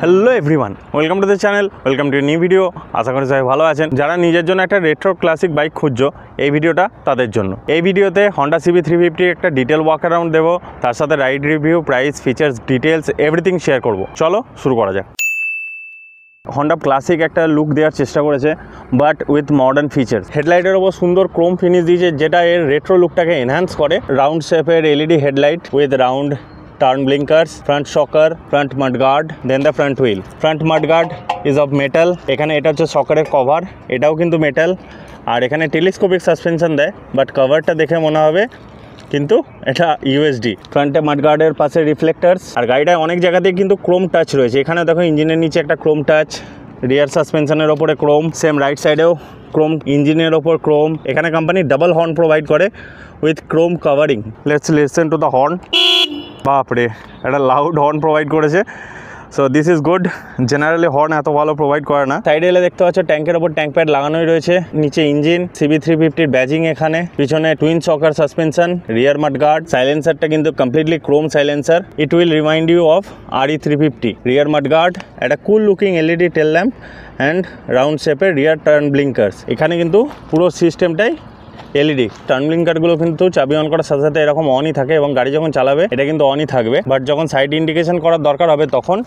Hello everyone, welcome to the channel, welcome to new video. আশা করি সবাই ভালো আছেন। যারা নিজের জন্য একটা রেট্রো ক্লাসিক বাইক খুঁজছো, এই ভিডিওটা তাদের জন্য। এই ভিডিওতে হন্ডা সিবি 350 একটা ডিটেল ওয়াক অ্যারাউন্ড দেবো, তার সাথে ride review, price, features, details everything share করব। চলো শুরু করা যাক। হন্ডা ক্লাসিক একটা লুক দেওয়ার চেষ্টা করেছে, বাট উইথ মডার্ন ফিচার্স। হেডলাইটের ওপর সুন্দর ক্রোম ফিনিশ দিয়েছে, যেটা এর রেট্রো লুকটাকে এনহ্যান্স করে। রাউন্ড শেপের LED headlight with round turn blinkers, front shocker, front mudguard, then the front wheel. Front mudguard is of metal. এখানে এটা হচ্ছে শকারের কভার, এটাও কিন্তু মেটাল। আর এখানে টেলিস্কোপিক সাসপেনশন দেয়, বাট কভারটা দেখে মনে হবে কিন্তু এটা ইউএসডি। ফ্রন্টে মাডগার্ডের পাশে রিফ্লেক্টার্স, আর গাড়িটায় অনেক জায়গাতেই কিন্তু ক্রোম টাচ রয়েছে। এখানে দেখো ইঞ্জিনের নিচে একটা ক্রোম টাচ, রিয়ার সাসপেনশনের ওপরে ক্রোম, সেম রাইট সাইডেও ক্রোম, ইঞ্জিনের ওপর ক্রোম। এখানে কোম্পানি ডাবল হর্ন প্রোভাইড করে with Chrome covering. Let's listen to the horn. বাপরে, একটা লাউড হর্ন প্রোভাইড করেছে। So this is good. Generally horn এত ভালো প্রোভাইড করে না। সাইডে এলে দেখতে পাচ্ছ ট্যাঙ্কের ওপর ট্যাঙ্ক প্যাড লাগানোই রয়েছে। নিচে ইঞ্জিন, সিবি 350 ব্যাজিং এখানে। পিছনে twin shocker suspension, rear mudguard. সাইলেন্সারটা কিন্তু completely chrome silencer. It will remind you of RE 350। Rear mudguard, একটা cool looking LED tail lamp and round শেপের রিয়ার টার্ন ব্লিঙ্কার্স। এখানে কিন্তু পুরো সিস্টেমটাই এলইডি। টার্ন ব্লিঙ্কারগুলো কিন্তু চাবি অন করার সাথে সাথে এরকম অনই থাকে, এবং গাড়ি যখন চালাবে এটা কিন্তু অনই থাকবে। বাট যখন সাইড ইন্ডিকেশন করার দরকার হবে তখন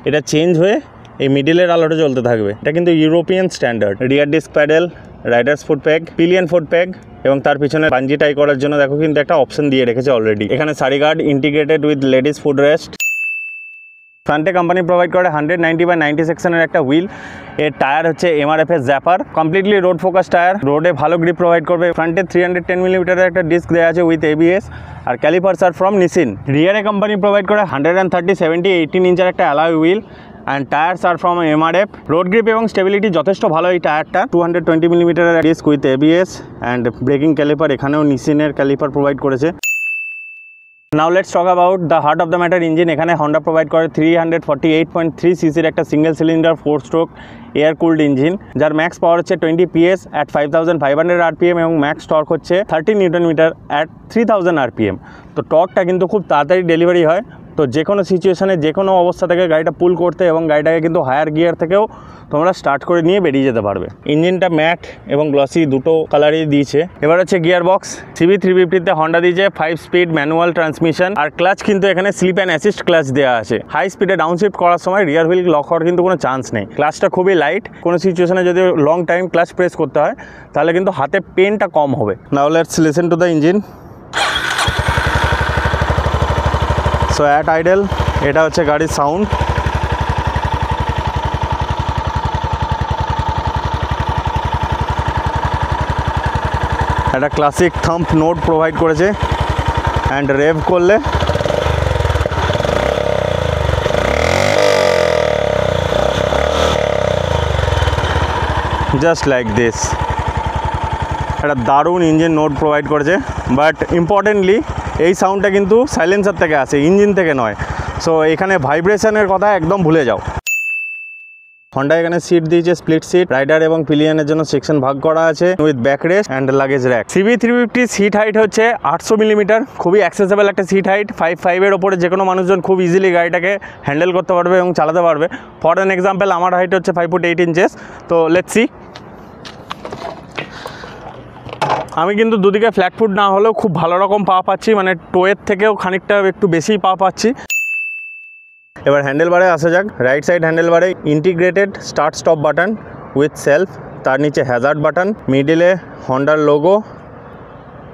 এটা চেঞ্জ হয়ে এই মিডিলের আলোটা জ্বলতে থাকবে। এটা কিন্তু European standard. Rear disc pedal, riders foot peg, pillion foot peg, এবং তার পিছনে বাঞ্জি টাই করার জন্য দেখো কিন্তু একটা অপশন দিয়ে রেখেছে অলরেডি। এখানে sari guard integrated with ladies foot rest. ফ্রন্টে কোম্পানি প্রোভাইড করে 190/90 সেকশনের একটা হুইল। এর টায়ার হচ্ছে MRF এর জ্যাপার, কমপ্লিটলি রোড ফোকাস টায়ার, রোডে ভালো গ্রিপ প্রোভাইড করবে। ফ্রন্টে 310 মিলিমিটারের একটা ডিস্ক দেওয়া আছে উইথ ABS, আর ক্যালিপার্স আর ফ্রম নিসিন। রিয়ারে কোম্পানি প্রোভাইড করে 130/70 18 ইঞ্চের একটা alloy wheel, and tyres are from MRF। Road grip এবং স্টেবিলিটি যথেষ্ট ভালো এই টায়ারটা। 220 মিলিমিটারের disc with ABS and braking caliper, এখানেও নিসিনের ক্যালিপার প্রোভাইড করেছে। Now let's talk about the heart of the matter, engine. এখানে Honda প্রোভাইড করে 348.3 সিসির একটা single cylinder four stroke air cooled engine, যার ম্যাক্স পাওয়ার হচ্ছে 20 PS at 5500 RPM, এবং ম্যাক্স টর্ক হচ্ছে 30 নিউটন মিটার at 3000 RPM। তো টর্কটা কিন্তু খুব তাড়াতাড়ি ডেলিভারি হয়। তো যে কোনো সিচুয়েশানে, যে কোনো অবস্থা থেকে গাড়িটা পুল করতে, এবং গাড়িটাকে কিন্তু হায়ার গিয়ার থেকেও তোমরা স্টার্ট করে নিয়ে বেরিয়ে যেতে পারবে। ইঞ্জিনটা ম্যাট এবং গ্লসি দুটো কালারই দিয়েছে। এবার হচ্ছে গিয়ার বক্স। সিবি 350-তে হন্ডা দিয়েছে 5 স্পিড ম্যানুয়াল ট্রান্সমিশন, আর ক্লাচ কিন্তু এখানে স্লিপ অ্যান্ড অ্যাসিস্ট ক্লাচ দেওয়া আছে। হাই স্পিডে ডাউনশিফট করার সময় রিয়ার হুইল লক হওয়ার কিন্তু কোনো চান্স নেই। ক্লাচটা খুবই লাইট, কোনো সিচুয়েশনে যদি লং টাইম ক্লাচ প্রেস করতে হয় তাহলে কিন্তু হাতে পেনটা কম হবে। Now let's listen to the engine. So at idle এটা হচ্ছে গাড়ির সাউন্ড। একটা ক্লাসিক থাম্প নোট প্রোভাইড করেছে, অ্যান্ড রেভ করলে জাস্ট লাইক দিস। একটা দারুণ ইঞ্জিন নোট প্রোভাইড করেছে, বাট ইম্পর্টেন্টলি এই সাউন্ডটা কিন্তু সাইলেন্সার থেকে আসে, ইঞ্জিন থেকে নয়। সো এখানে ভাইব্রেশনের কথা একদম ভুলে যাও। হন্ডা এখানে সিট দিয়েছে স্প্লিট সিট, রাইডার এবং পিলিয়নের জন্য সেকশন ভাগ করা আছে with back rest and luggage rack. CB 350 seat height হচ্ছে 800 মিলিমিটার, খুবই অ্যাক্সেসেবল একটা সিট হাইট। 5.5-এর ওপরে যে কোনো মানুষজন খুব ইজিলি গাড়িটাকে হ্যান্ডেল করতে পারবে এবং চালাতে পারবে। ফর অ্যান এক্সাম্পল, আমার হাইট হচ্ছে 5 ফুট 8 ইঞ্চেস। তো লেটস সি। আমি কিন্তু দুদিকে ফ্ল্যাট ফুট না হলেও খুব ভালো রকম পা পাচ্ছি, মানে টোয়ের থেকেও খানিকটা একটু বেশি পা পাচ্ছি। এবার হ্যান্ডেলবারে আসা যাক। রাইট সাইড হ্যান্ডেলবারে integrated start stop button with self, তার নিচে হ্যাজার্ড বাটন, মিডিলে হন্ডার লোগো।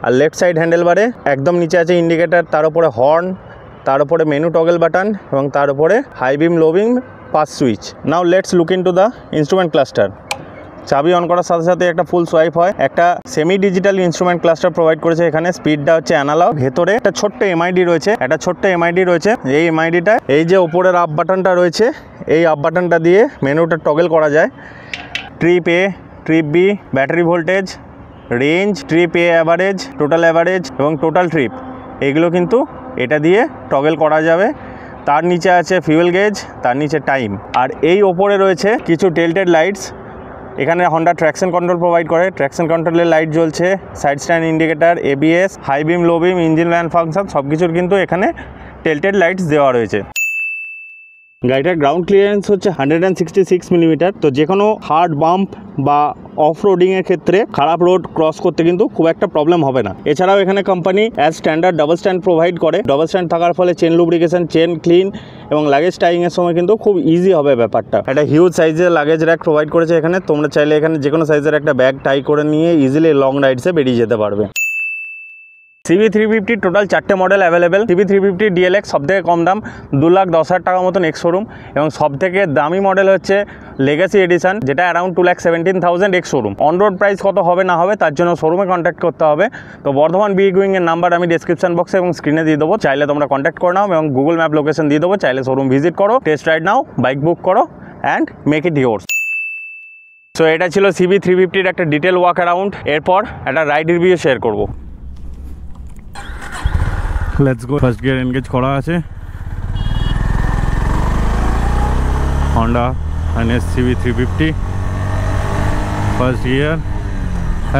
আর লেফট সাইড হ্যান্ডেলবারে একদম নিচে আছে ইন্ডিকেটার, তার উপরে হর্ন, তার উপরে মেনু টগল বাটন, এবং তার উপরে high beam low beam pass switch. Now let's look into the instrument cluster. চাবি অন করার সাথে সাথে একটা ফুল সোয়াইপ হয়। একটা semi digital instrument cluster provide করেছে এখানে। স্পিডটা হচ্ছে অ্যানালগ। ভেতরে একটা ছোট্ট এমআইডি রয়েছে। এই এমআইডিটা, এই যে ওপরের আপ বাটনটা রয়েছে, এই আপ বাটনটা দিয়ে মেনুটা টগল করা যায়। Trip A, trip B, battery voltage, range, trip A average, total average এবং টোটাল ট্রিপ, এগুলো কিন্তু এটা দিয়ে টগল করা যাবে। তার নিচে আছে ফিউয়েল গেজ, তার নিচে টাইম। আর এই ওপরে রয়েছে কিছু টেলটেড লাইটস। এখানে হন্ডা ট্র্যাকশন কন্ট্রোল প্রোভাইড করে, ট্র্যাকশন কন্ট্রোলের লাইট জ্বলছে, side stand indicator, ABS, high beam low beam, engine ল্যান্ড ফাংশন, সব কিছুর কিন্তু এখানে টেলটেড লাইটস দেওয়া রয়েছে। গাড়িটার গ্রাউন্ড ক্লিয়ারেন্স হচ্ছে 166 মিলিমিটার। তো যে কোনো হার্ড বাম্প বা অফ রোডিংয়ের ক্ষেত্রে খারাপ রোড ক্রস করতে কিন্তু খুব একটা প্রবলেম হবে না। এছাড়াও এখানে company as standard double stand provide করে। ডাবল স্ট্যান্ড থাকার ফলে চেন লুব্রিকেশন, চেন ক্লিন এবং লাগেজ টাইংয়ের সময় কিন্তু খুব ইজি হবে ব্যাপারটা। একটা হিউজ সাইজের লাগেজ র্যাক প্রোভাইড করেছে এখানে। তোমরা চাইলে এখানে যে কোনো সাইজের একটা ব্যাগ টাই করে নিয়ে ইজিলি লং রাইডসে বেরিয়ে যেতে পারবে। CB350 টোটাল 4টে মডেল অ্যাভেলেবেল। CB350 DLX সবথেকে কম দাম 2,10,000 টাকা মতন এক্স শোরুম, এবং সবথেকে দামি মডেল হচ্ছে লেগাসি এডিশন, যেটা around 2,17,000 ex showroom. On road price কত হবে না হবে তার জন্য শোরুমে কন্ট্যাক্ট করতে হবে। তো বর্ধমান বিগুইংয়ের নাম্বার আমি ডিসক্রিপশন বক্সে এবং স্ক্রিনে দিয়ে দেবো, চাইলে তোমরা কন্ট্যাক্ট করে নাও, এবং গুগল ম্যাপ লোকেশন দিয়ে দেবো, চাইলে শোরুম ভিজিট করো, টেস্ট রাইড নাও, বাইক বুক করো and make it yours. So এটা ছিল CB350-র একটা ডিটেল ওয়াক অ্যারাউন্ড। এরপর একটা রাইড রিভিউ শেয়ার করবো। Let's go. First gear engage করা আছে, Honda NS CB350, first gear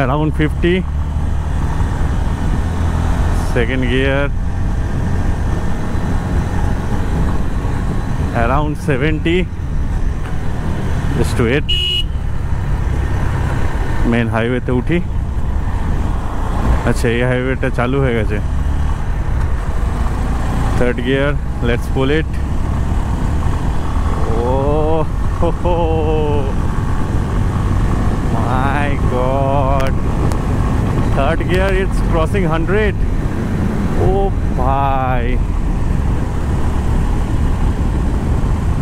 around 50, second gear around 70, just to it main highway ते उठी। अच्छा ये हाईवे टा चालू हो गए। Third gear, let's pull it. Oh my god, third gear it's crossing 100. Oh bhai,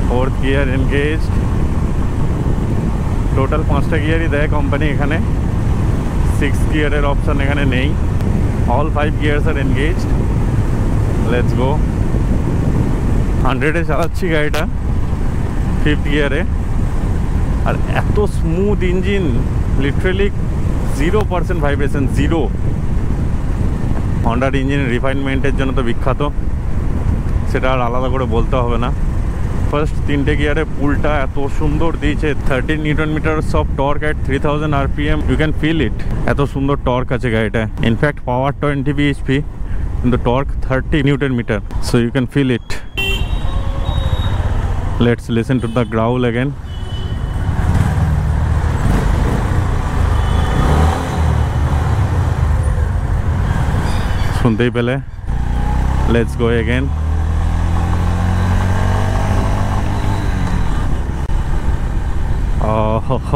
fourth gear engaged। Total 5টা গিয়ারই দেয় কোম্পানি এখানে, 6 গিয়ারের অপশন এখানে নেই। All 5 gears are engaged. Let's go. 100-এ চালাচ্ছি গাড়িটা, 5th গিয়ারে, আর এত smooth engine, literally 0% vibration, zero. হন্ডার ইঞ্জিনের রিফাইনমেন্টের জন্য তো বিখ্যাত, সেটা আর আলাদা করে বলতে হবে না। ফার্স্ট 3টে গিয়ারে পুলটা এত সুন্দর দিয়েছে, 13 newton metre of torque at 3000 RPM, you can feel it. এত সুন্দর টর্ক আছে গাড়িটা। ইনফ্যাক্ট পাওয়ার 20 bhp, কিন্তু torque 30 newton metre, so you can feel it. Let's listen to the growl again. শুনতেই পেলে। Let's go again.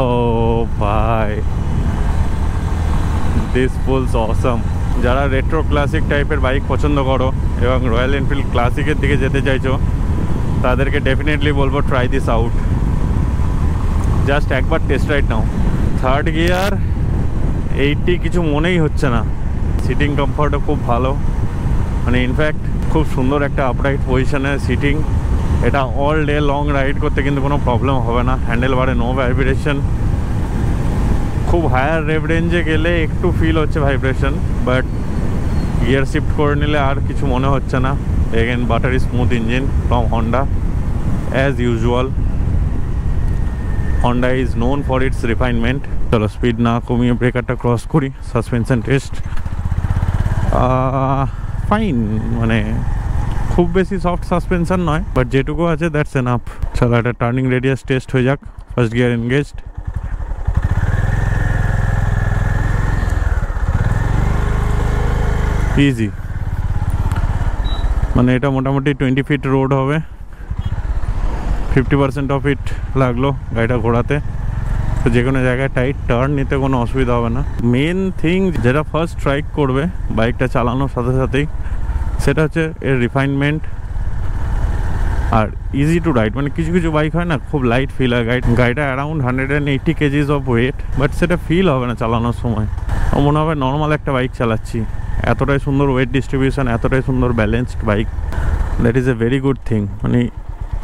Oh ভাই, this pulls awesome. যারা retro classic টাইপের বাইক পছন্দ করো এবং রয়্যাল এনফিল্ড ক্লাসিকের দিকে যেতে চাইছো, তাদেরকে ডেফিনেটলি বলবো ট্রাই দিস আউট। জাস্ট একবার টেস্ট রাইড নাও। থার্ড গিয়ার 80 কিছু মনেই হচ্ছে না। সিটিং কমফর্টও খুব ভালো, মানে ইনফ্যাক্ট খুব সুন্দর একটা আপরাইট পজিশনে সিটিং। এটা অল ডে লং রাইড করতে কিন্তু কোনো প্রবলেম হবে না। হ্যান্ডেল বারে নো ভাইব্রেশন। খুব হায়ার রেভ রেঞ্জে গেলে একটু ফিল হচ্ছে ভাইব্রেশন, বাট গিয়ার শিফট করে নিলে আর কিছু মনে হচ্ছে না। Again buttery smooth engine from Honda as usual. Honda is known for its refinement. চলো স্পিড না কমিয়ে ব্রেকারটা ক্রস করি। সাসপেনশন টেস্ট ফাইন, মানে খুব বেশি সফট সাসপেনশন নয়, বাট যেটুকু আছে দ্যাটস এনাফ। চলো একটা টার্নিং রেডিয়াস টেস্ট হয়ে যাক। First gear engaged. ইজি, মানে এটা মোটামুটি 20 ফিট রোড হবে। 50% অফ ইট লাগলো গাড়িটা ঘোরাতে। তো যে কোনো জায়গায় টাইট টার্ন নিতে কোনো অসুবিধা হবে না। মেন থিং যেটা ফার্স্ট স্ট্রাইক করবে বাইকটা চালানোর সাথে সাথেই, সেটা হচ্ছে এর রিফাইনমেন্ট আর ইজি টু রাইড। মানে কিছু কিছু বাইক হয় না খুব লাইট ফিল হয় গাড়িটা around 180 kgs of weight, but সেটা ফিল হবে না চালানোর সময়। মনে হবে নর্মাল একটা বাইক চালাচ্ছি। এতটাই সুন্দর ওয়েট ডিস্ট্রিবিউশন, এতটাই সুন্দর balanced bike, that is a very good thing. মানে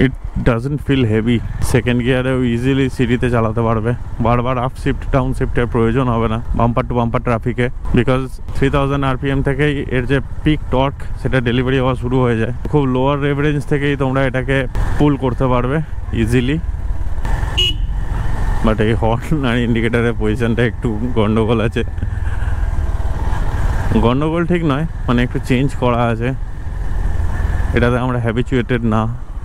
it doesn't feel heavy. Second গিয়ারেও ইজিলি সিটিতে চালাতে পারবে, বারবার আপ শিফট ডাউন শিফটের প্রয়োজন হবে না বাম্পার টু বাম্পার ট্রাফিকে, বিকজ 3000 RPM থেকেই এর যে পিক টর্ক সেটা ডেলিভারি হওয়া শুরু হয়ে যায়। খুব লোয়ার রেভারেজ থেকেই তোমরা এটাকে পুল করতে পারবে ইজিলি। বাট এই হর্ন আর ইন্ডিকেটারের পজিশনটা একটু গন্ডগোল আছে। গন্ডগোল ঠিক নয়, মানে একটু চেঞ্জ করা আছে, এটাতে আমরা হ্যাবিচুয়েটেড না।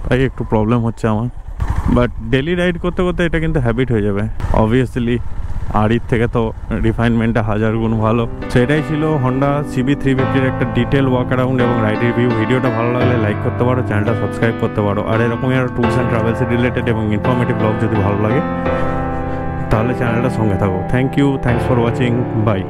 তাই একটু প্রবলেম হচ্ছে আমার, বাট ডেলি রাইড করতে করতে এটা কিন্তু হ্যাবিট হয়ে যাবে অবভিয়াসলি। আড়ির থেকে তো রিফাইনমেন্টটা 1000 গুণ ভালো। সেটাই ছিল হন্ডা CB350-র একটা ডিটেল ওয়াক অ্যারাউন্ড এবং রাইড রিভিউ। ভিডিওটা ভালো লাগলে লাইক করতে পারো, চ্যানেলটা সাবস্ক্রাইব করতে পারো। আর এরকমই আরও ট্যুরস অ্যান্ড ট্রাভেলস রিলেটেড এবং ইনফরমেটিভ ব্লগ যদি ভালো লাগে তাহলে চ্যানেলটার সঙ্গে থাকো। Thank you, thanks for watching, by.